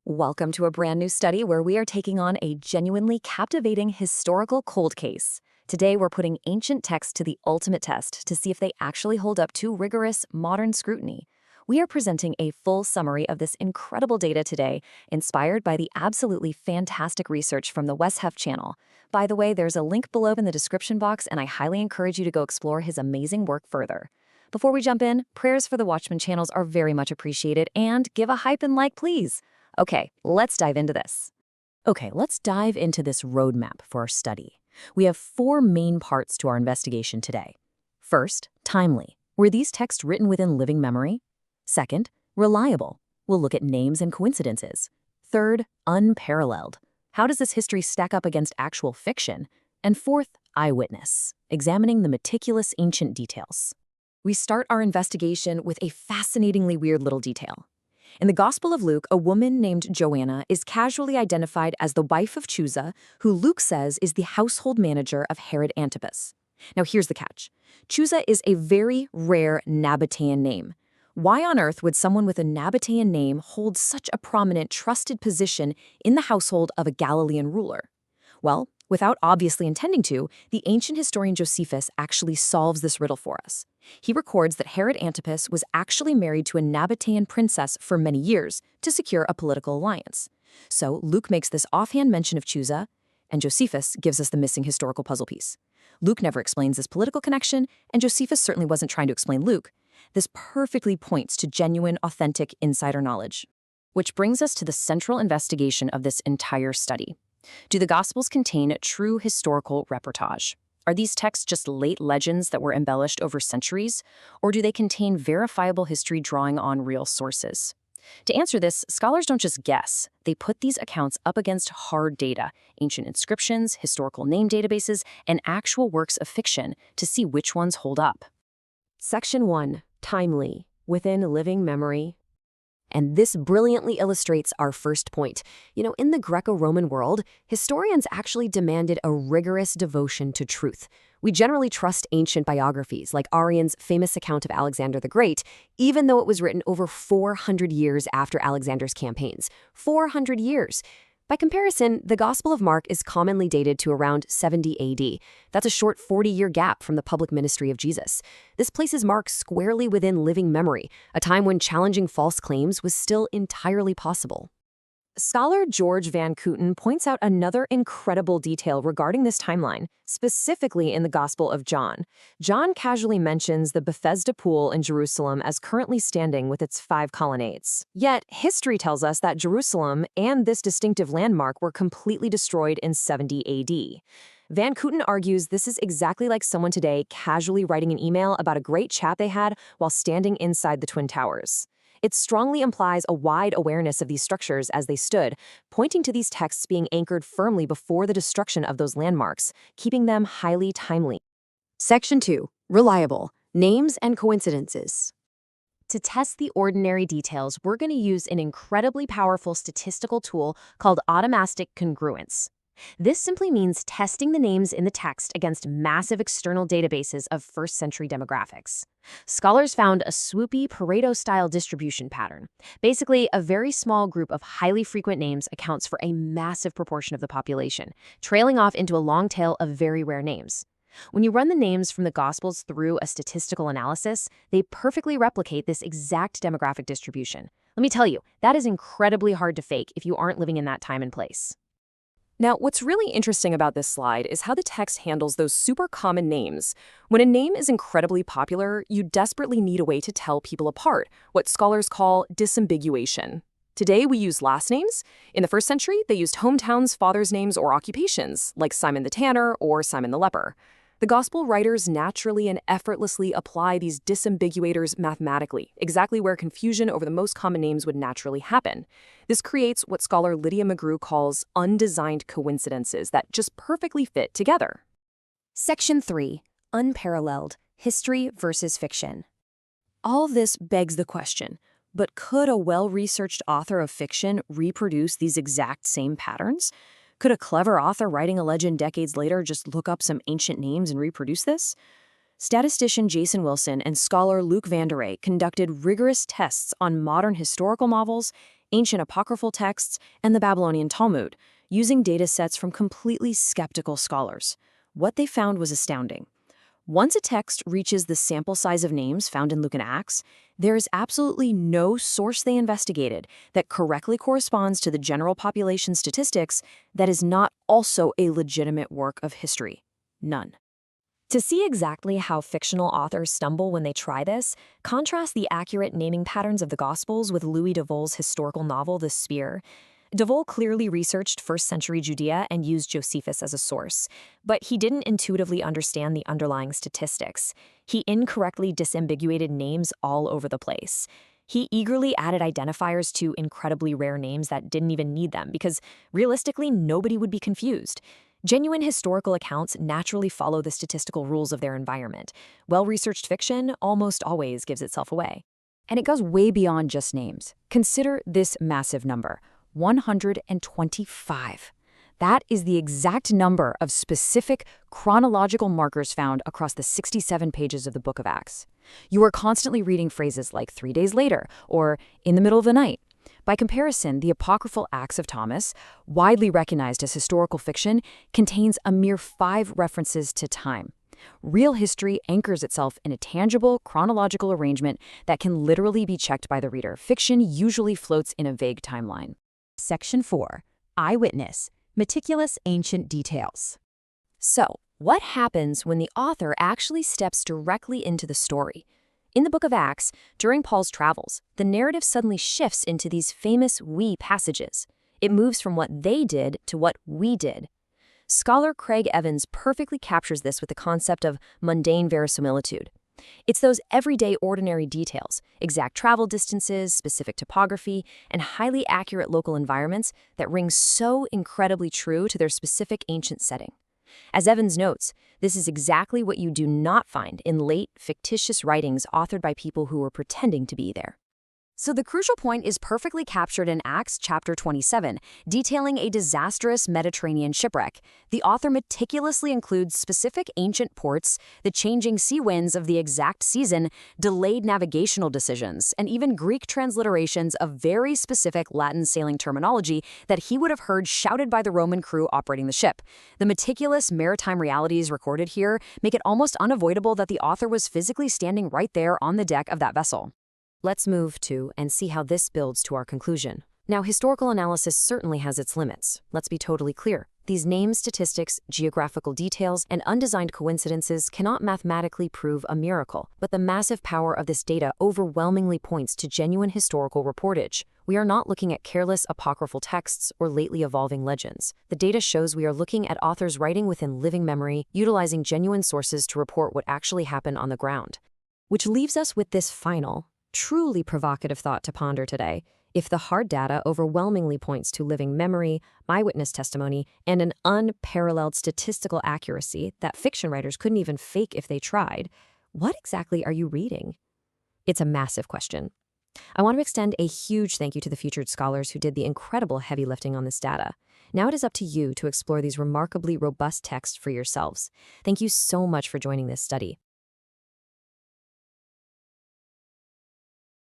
Welcome to a brand new study where we are taking on a genuinely captivating historical cold case. Today, we're putting ancient texts to the ultimate test to see if they actually hold up to rigorous modern scrutiny. We are presenting a full summary of this incredible data today, inspired by the absolutely fantastic research from the Wes Huff channel. By the way, there's a link below in the description box, and I highly encourage you to go explore his amazing work further. Before we jump in, prayers for the Watchmen channels are very much appreciated, and give a hype and like, please. Okay, let's dive into this. Okay, let's dive into this roadmap for our study. We have four main parts to our investigation today. First, timely. Were these texts written within living memory? Second, reliable. We'll look at names and coincidences. Third, unparalleled. How does this history stack up against actual fiction? And fourth, eyewitness, examining the meticulous ancient details. We start our investigation with a fascinatingly weird little detail. In the Gospel of Luke, a woman named Joanna is casually identified as the wife of Chusa, who Luke says is the household manager of Herod Antipas. Now here's the catch. Chusa is a very rare Nabatean name. Why on earth would someone with a Nabatean name hold such a prominent, trusted position in the household of a Galilean ruler? Well, without obviously intending to, the ancient historian Josephus actually solves this riddle for us. He records that Herod Antipas was actually married to a Nabatean princess for many years to secure a political alliance. So Luke makes this offhand mention of Chusa, and Josephus gives us the missing historical puzzle piece. Luke never explains this political connection, and Josephus certainly wasn't trying to explain Luke. This perfectly points to genuine, authentic insider knowledge. Which brings us to the central investigation of this entire study. Do the Gospels contain true historical reportage? Are these texts just late legends that were embellished over centuries, or do they contain verifiable history drawing on real sources? To answer this, scholars don't just guess. They put these accounts up against hard data, ancient inscriptions, historical name databases, and actual works of fiction to see which ones hold up. Section 1. Timely. Within living memory. And this brilliantly illustrates our first point. In the Greco-Roman world, historians actually demanded a rigorous devotion to truth. We generally trust ancient biographies, like Arrian's famous account of Alexander the Great, even though it was written over 400 years after Alexander's campaigns. 400 years! By comparison, the Gospel of Mark is commonly dated to around 70 AD. That's a short 40-year gap from the public ministry of Jesus. This places Mark squarely within living memory, a time when challenging false claims was still entirely possible. Scholar George Van Kooten points out another incredible detail regarding this timeline, specifically in the Gospel of John. John casually mentions the Bethesda pool in Jerusalem as currently standing with its 5 colonnades. Yet, history tells us that Jerusalem and this distinctive landmark were completely destroyed in 70 AD. Van Kooten argues this is exactly like someone today casually writing an email about a great chat they had while standing inside the Twin Towers. It strongly implies a wide awareness of these structures as they stood, pointing to these texts being anchored firmly before the destruction of those landmarks, keeping them highly timely. Section 2. Reliable. Names and coincidences. To test the ordinary details, we're going to use an incredibly powerful statistical tool called automatic congruence. This simply means testing the names in the text against massive external databases of first-century demographics. Scholars found a swoopy Pareto-style distribution pattern. Basically, a very small group of highly frequent names accounts for a massive proportion of the population, trailing off into a long tail of very rare names. When you run the names from the Gospels through a statistical analysis, they perfectly replicate this exact demographic distribution. Let me tell you, that is incredibly hard to fake if you aren't living in that time and place. Now, what's really interesting about this slide is how the text handles those super common names. When a name is incredibly popular, you desperately need a way to tell people apart, what scholars call disambiguation. Today, we use last names. In the first century, they used hometowns, fathers' names, or occupations, like Simon the Tanner or Simon the Leper. The Gospel writers naturally and effortlessly apply these disambiguators mathematically, exactly where confusion over the most common names would naturally happen. This creates what scholar Lydia McGrew calls undesigned coincidences that just perfectly fit together. Section 3. Unparalleled. History versus fiction. All this begs the question, but could a well-researched author of fiction reproduce these exact same patterns? Could a clever author writing a legend decades later just look up some ancient names and reproduce this? Statistician Jason Wilson and scholar Luke Van Der Ray conducted rigorous tests on modern historical novels, ancient apocryphal texts, and the Babylonian Talmud, using data sets from completely skeptical scholars. What they found was astounding. Once a text reaches the sample size of names found in Luke and Acts, there is absolutely no source they investigated that correctly corresponds to the general population statistics that is not also a legitimate work of history. None. To see exactly how fictional authors stumble when they try this, contrast the accurate naming patterns of the Gospels with Louis Devol's historical novel, The Spear. Devol clearly researched first-century Judea and used Josephus as a source, but he didn't intuitively understand the underlying statistics. He incorrectly disambiguated names all over the place. He eagerly added identifiers to incredibly rare names that didn't even need them because, realistically, nobody would be confused. Genuine historical accounts naturally follow the statistical rules of their environment. Well-researched fiction almost always gives itself away. And it goes way beyond just names. Consider this massive number. 125. That is the exact number of specific chronological markers found across the 67 pages of the Book of Acts. You are constantly reading phrases like 3 days later or in the middle of the night. By comparison, the apocryphal Acts of Thomas, widely recognized as historical fiction, contains a mere 5 references to time. Real history anchors itself in a tangible, chronological arrangement that can literally be checked by the reader. Fiction usually floats in a vague timeline. Section 4. Eyewitness. Meticulous ancient details. So, what happens when the author actually steps directly into the story? In the Book of Acts, during Paul's travels, the narrative suddenly shifts into these famous we passages. It moves from what they did to what we did. Scholar Craig Evans perfectly captures this with the concept of mundane verisimilitude. It's those everyday ordinary details, exact travel distances, specific topography, and highly accurate local environments that ring so incredibly true to their specific ancient setting. As Evans notes, this is exactly what you do not find in late, fictitious writings authored by people who were pretending to be there. So the crucial point is perfectly captured in Acts chapter 27, detailing a disastrous Mediterranean shipwreck. The author meticulously includes specific ancient ports, the changing sea winds of the exact season, delayed navigational decisions, and even Greek transliterations of very specific Latin sailing terminology that he would have heard shouted by the Roman crew operating the ship. The meticulous maritime realities recorded here make it almost unavoidable that the author was physically standing right there on the deck of that vessel. Let's move to and see how this builds to our conclusion. Now, historical analysis certainly has its limits. Let's be totally clear. These names, statistics, geographical details, and undesigned coincidences cannot mathematically prove a miracle, but the massive power of this data overwhelmingly points to genuine historical reportage. We are not looking at careless apocryphal texts or lately evolving legends. The data shows we are looking at authors writing within living memory, utilizing genuine sources to report what actually happened on the ground. Which leaves us with this final, truly provocative thought to ponder today. If the hard data overwhelmingly points to living memory, eyewitness testimony, and an unparalleled statistical accuracy that fiction writers couldn't even fake if they tried, what exactly are you reading? It's a massive question. I want to extend a huge thank you to the featured scholars who did the incredible heavy lifting on this data. Now it is up to you to explore these remarkably robust texts for yourselves. Thank you so much for joining this study.